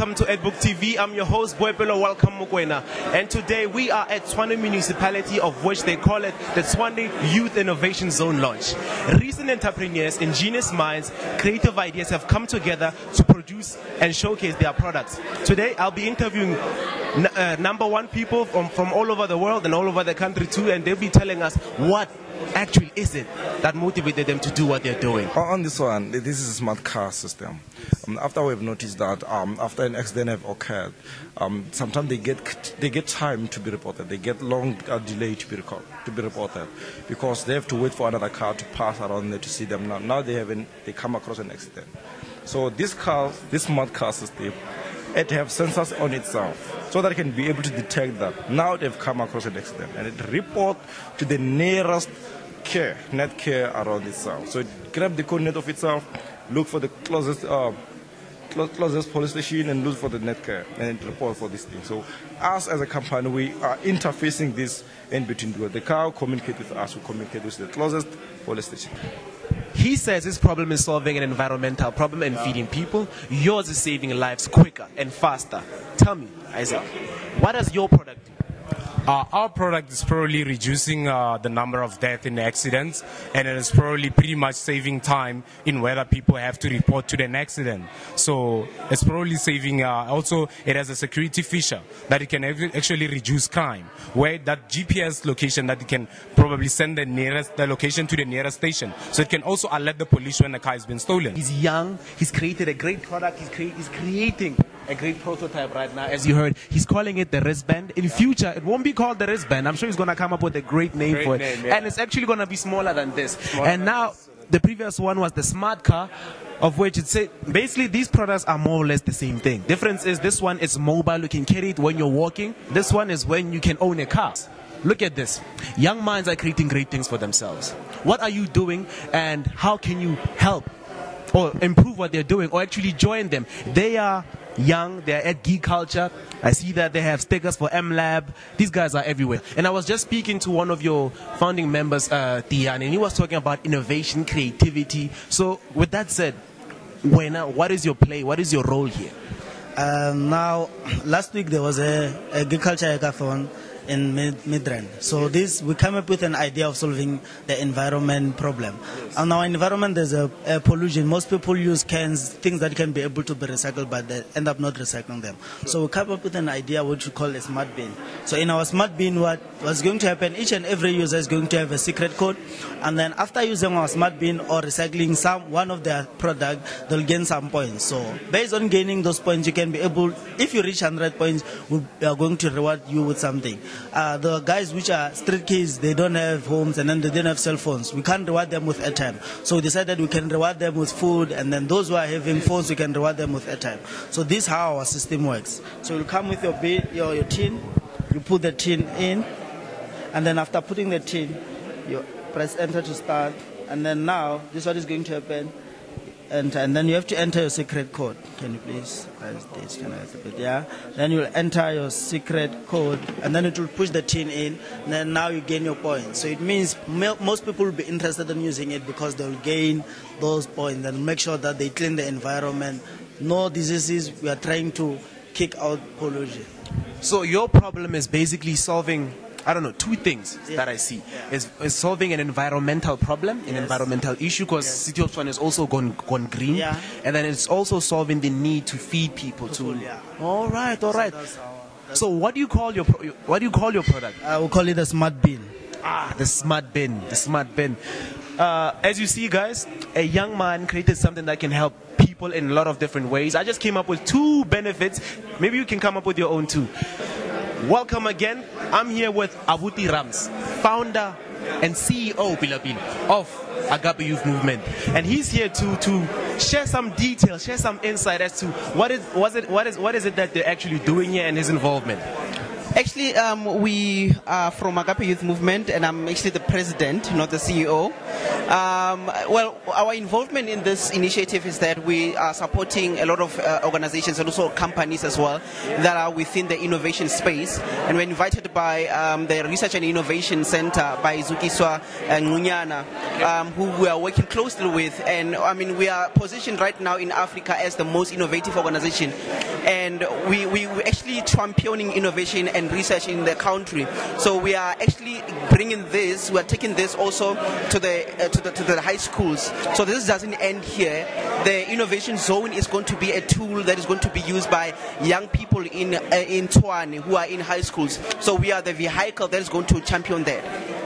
welcome to Edbook TV. I'm your host, Boepelo. Welcome, Mukwena. And today we are at Tshwane Municipality, of which they call it the Tshwane Youth Innovation Zone launch. Recent entrepreneurs, ingenious minds, creative ideas have come together to produce and showcase their products. Today, I'll be interviewing number one people from all over the world and all over the country too, and they'll be telling us what actually is it that motivated them to do what they're doing. On this one, this is a smart car system. After we've noticed that after an accident have occurred, sometimes they get time to be reported. They get long delay to be reported because they have to wait for another car to pass around there to see them. Now they come across an accident. So this smart car system, it have sensors on itself so that it can be able to detect that now they've come across an accident, and it report to the nearest net care around itself. So it grab the coordinate of itself, look for the closest police station and look for the net care, and it report for this thing. So us as a company, we are interfacing this in between. The car communicate with us, we communicate with the closest police station. He says his problem is solving an environmental problem and feeding people. Yours is saving lives quicker and faster. Tell me, Isaac, what does your product do? Our product is probably reducing the number of deaths in accidents, and it is probably pretty much saving time in whether people have to report to an accident. So it's probably saving, also it has a security feature that it can actually reduce crime, where that GPS location that it can probably send the location to the nearest station. So it can also alert the police when the car has been stolen. He's young, he's created a great product, he's creating a great prototype right now. As you heard, he's calling it the wristband. In future, it won't be called the wristband. I'm sure he's going to come up with a great name for it. Yeah. And it's actually going to be smaller than this. Now, the previous one was the smart car, of which it said basically these products are more or less the same thing. Difference is this one is mobile, you can carry it when you're walking. This one is when you can own a car. Look at this. Young minds are creating great things for themselves. What are you doing, and how can you help or improve what they're doing, or actually join them? They are young, they're at Geek Culture. I see that they have stickers for MLab. These guys are everywhere. And I was just speaking to one of your founding members, Tian, and he was talking about innovation, creativity. So with that said, what is your play? What is your role here? Now, last week there was a Geek Culture hackathon in Midrand. So we come up with an idea of solving the environment problem. In our environment, there's a pollution. Most people use cans, things that can be able to be recycled, but they end up not recycling them. So we come up with an idea which we call a smart bin. So in our smart bin, what's going to happen, each and every user is going to have a secret code, and then after using our smart bin or recycling one of their product, they'll gain some points. So based on gaining those points, you can be able, if you reach 100 points, we are going to reward you with something. The guys which are street kids, they don't have homes and then they don't have cell phones. We can't reward them with airtime. So we decided we can reward them with food, and then those who are having phones, we can reward them with airtime. So this is how our system works. So you come with your tin, you put the tin in, and then after putting the tin, you press enter to start, and then now this is what is going to happen. And then you have to enter your secret code. Can you please press this? Yeah. Then you'll enter your secret code, and then it will push the tin in. And then now you gain your points. So it means most people will be interested in using it because they'll gain those points and make sure that they clean the environment. No diseases. We are trying to kick out pollution. So your problem is basically solving, I don't know, two things that I see. Is solving an environmental problem, an environmental issue, because City of Tshwane has also gone green. Yeah. And then it's also solving the need to feed people too. Yeah. All right. So what do you call your product? We call it the smart bin. The smart bin. As you see, guys, a young man created something that can help people in a lot of different ways. I just came up with two benefits. Maybe you can come up with your own too. Welcome again. I'm here with Abuti Rams, founder and CEO of Agape Youth Movement, and he's here to share some details, share some insight as to what is it that they're actually doing here and his involvement. Actually, we are from Agape Youth Movement, and I'm actually the president, not the CEO. Well, our involvement in this initiative is that we are supporting a lot of organizations and also companies as well that are within the innovation space. And we're invited by the Research and Innovation Center by Zukiswa and Ngunyana, who we are working closely with. And I mean, we are positioned right now in Africa as the most innovative organization. And we're actually championing innovation and research in the country. So we are actually bringing this, we are taking this also to the high schools. So this doesn't end here. The innovation zone is going to be a tool that is going to be used by young people in Tshwane who are in high schools. So we are the vehicle that is going to champion that.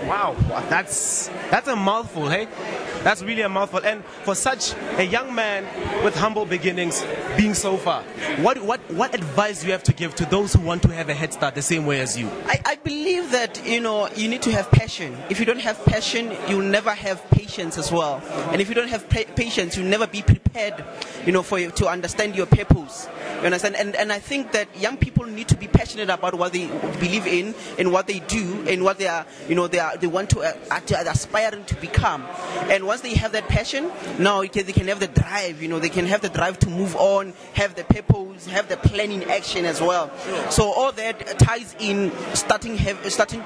Wow, that's a mouthful, hey? That's really a mouthful. And for such a young man with humble beginnings being so far, what advice do you have to give to those who want to have a head start the same way as you? I believe that, you need to have passion. If you don't have passion, you'll never have patience as well. And if you don't have patience, you'll never be prepared, to understand your purpose. You understand? And I think that young people need to be passionate about what they believe in and what they do and what they are, they want to aspiring to become. And once they have that passion, now they can have the drive, they can have the drive to move on, have the purpose, have the plan in action as well. So all that ties in starting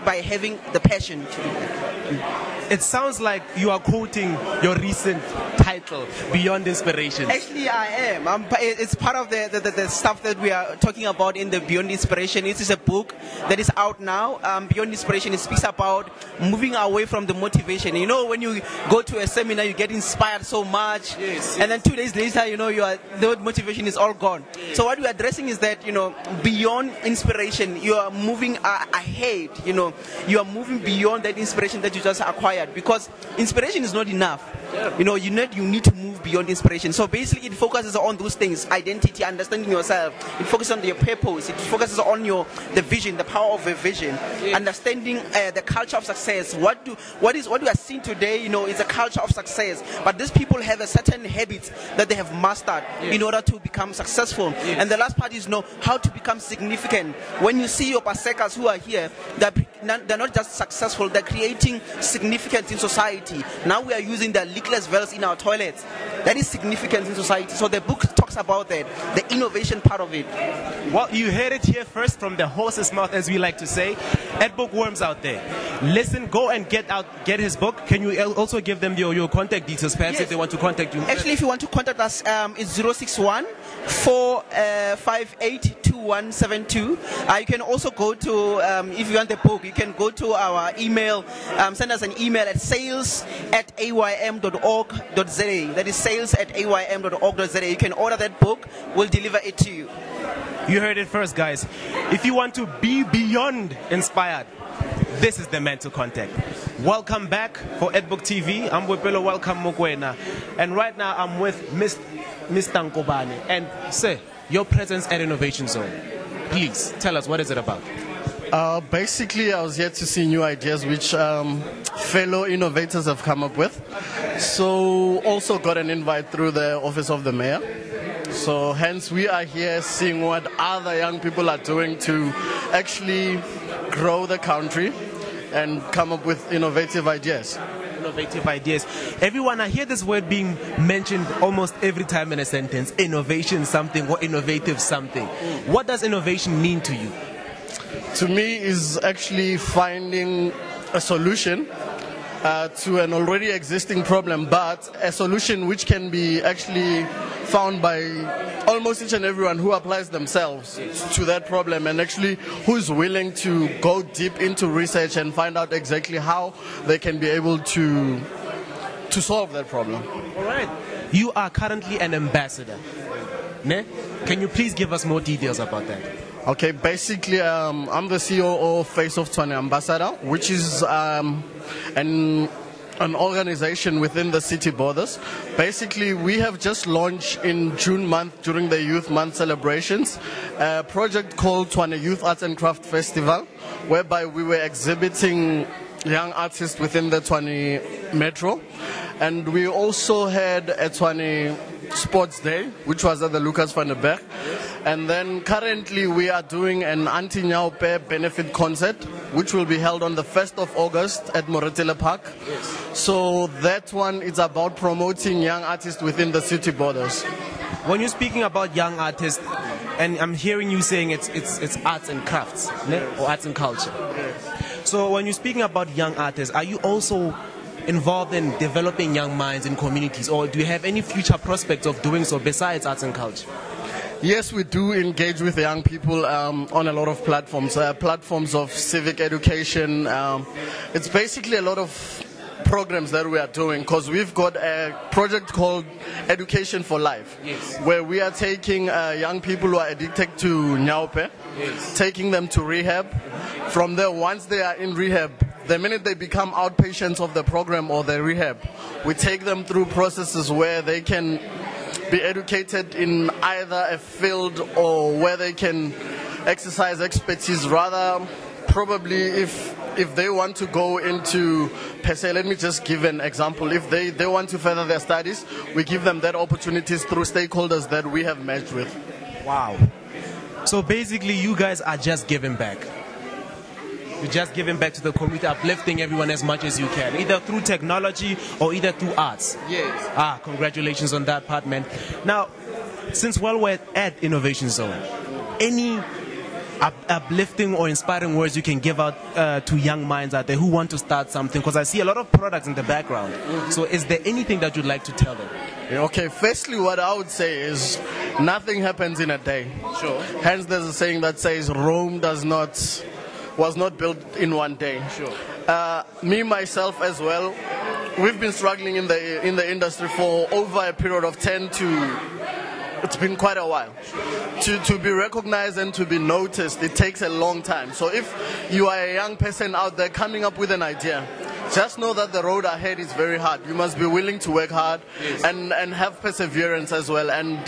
by having the passion to do that. It sounds like you are quoting your recent title, Beyond Inspiration. Actually, I am. It's part of the stuff that we are talking about in the Beyond Inspiration. It is a book that is out now. Beyond Inspiration, it speaks about moving away from the motivation. When you go to a seminar, you get inspired so much, and then 2 days later, the motivation is all gone. So what we are addressing is that, beyond inspiration, you are moving ahead. You are moving beyond that inspiration that you just acquired, because inspiration is not enough. You need to move beyond inspiration. So basically, it focuses on those things: identity, understanding yourself. It focuses on your purpose. It focuses on the vision, the power of a vision, understanding the culture of success. What we are seeing today, is a culture of success. But these people have a certain habits that they have mastered in order to become successful. And the last part is how to become significant. When you see your Pasekas who are here, they're not just successful; they're creating significance in society. Now we are using the leakless valves in our toilets. That is significance in society. So the book talks about that, the innovation part of it. Well, you heard it here first from the horse's mouth, as we like to say. Edbook worms out there, listen, go and get his book. Can you also give them your contact details, perhaps, if they want to contact you? Actually, if you want to contact us, it's 061 458 2172. You can also go to, if you want the book, you can go to our email, send us an email at sales@aym.org.za. That is sales@aym.org.za. You can order that book, we'll deliver it to you. You heard it first, guys. If you want to be beyond inspired, this is the man to contact. Welcome back for Edbook TV. I'm Wepelo, welcome Mokwena. And right now I'm with Mr. Nkobane. And sir, your presence at Innovation Zone. Please tell us, what is it about? Basically, I was here to see new ideas which fellow innovators have come up with. So also got an invite through the office of the mayor. So hence we are here seeing what other young people are doing to actually grow the country and come up with innovative ideas. Innovative ideas. Everyone, I hear this word being mentioned almost every time in a sentence. Innovation something or innovative something. What does innovation mean to you? To me, is actually finding a solution to an already existing problem, but a solution which can be actually found by almost each and everyone who applies themselves to that problem, and actually who's willing to go deep into research and find out exactly how they can be able to solve that problem. All right. You are currently an ambassador. Ne? Can you please give us more details about that? Okay, basically, I'm the CEO of Face of Tshwane Ambassador, which is an organization within the city borders. Basically, we have just launched in June month, during the Youth Month celebrations, a project called Tshwane Youth Arts and Craft Festival, whereby we were exhibiting young artists within the Tshwane Metro. And we also had a Tshwane Sports Day, which was at the Lucas van der Berg. And then currently we are doing an anti-Nyaupe benefit concert which will be held on the 1st of August at Moretele Park. So that one is about promoting young artists within the city borders. When you're speaking about young artists, and I'm hearing you saying it's arts and crafts, ne? Or arts and culture. So when you're speaking about young artists, are you also involved in developing young minds in communities, or do you have any future prospects of doing so besides arts and culture? Yes, we do engage with young people on a lot of platforms, platforms of civic education. It's basically a lot of programs that we are doing, because we've got a project called Education for Life, where we are taking young people who are addicted to nyaupe, taking them to rehab. From there, once they are in rehab, the minute they become outpatients of the program or the rehab, we take them through processes where they can be educated in either a field or where they can exercise expertise. Rather, probably if they want to go into, per se, let me just give an example. If they want to further their studies, we give them that opportunities through stakeholders that we have merged with. Wow. So basically, you guys are just giving back. You're just giving back to the community, uplifting everyone as much as you can, either through technology or either through arts. Yes. Congratulations on that part, man. Now, since we're at Innovation Zone, any uplifting or inspiring words you can give out to young minds out there who want to start something? Because I see a lot of products in the background. So is there anything that you'd like to tell them? Okay, firstly, what I would say is nothing happens in a day. Sure. Hence, there's a saying that says Rome was not built in one day. Sure. Me, myself as well, we've been struggling in the industry for over a period of 10 to... It's been quite a while. To be recognized and to be noticed, it takes a long time. So if you are a young person out there coming up with an idea, just know that the road ahead is very hard. You must be willing to work hard and have perseverance as well. And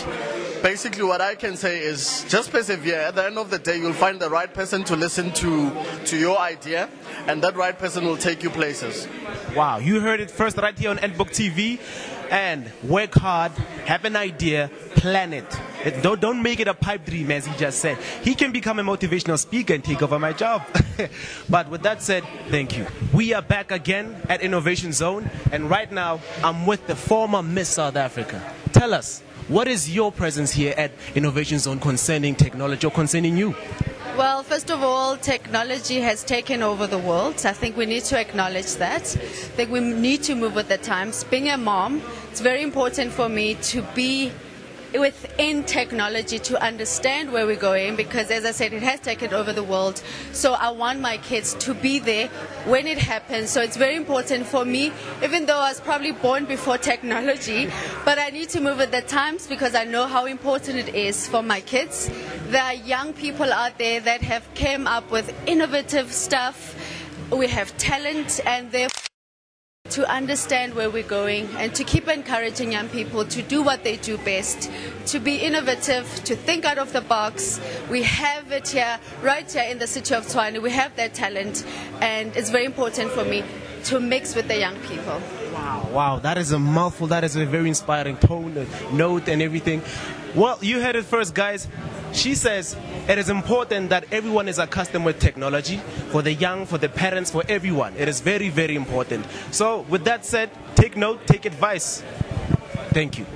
basically what I can say is just persevere. At the end of the day, you'll find the right person to listen to your idea, and that right person will take you places. Wow, you heard it first right here on Edbook TV. And work hard, have an idea, plan it. Don't make it a pipe dream, as he just said. He can become a motivational speaker and take over my job. But with that said, thank you. We are back again at Innovation Zone, and right now I'm with the former Miss South Africa. Tell us, what is your presence here at Innovation Zone concerning technology or concerning you? Well, first of all, technology has taken over the world. I think we need to acknowledge that. I think we need to move with the times. Being a mom, it's very important for me to be within technology to understand where we're going, because as I said, it has taken over the world. So I want my kids to be there when it happens. So it's very important for me, even though I was probably born before technology, but I need to move with the times because I know how important it is for my kids. There are young people out there that have came up with innovative stuff. We have talent, and they're to understand where we're going and to keep encouraging young people to do what they do best, to be innovative, to think out of the box. We have it here, right here in the city of Tshwane. We have that talent, and it's very important for me to mix with the young people. Wow, that is a mouthful. That is a very inspiring tone, note, and everything. Well, you heard it first, guys. She says it is important that everyone is accustomed with technology, for the young, for the parents, for everyone. It is very, very important. So with that said, take note, take advice. Thank you.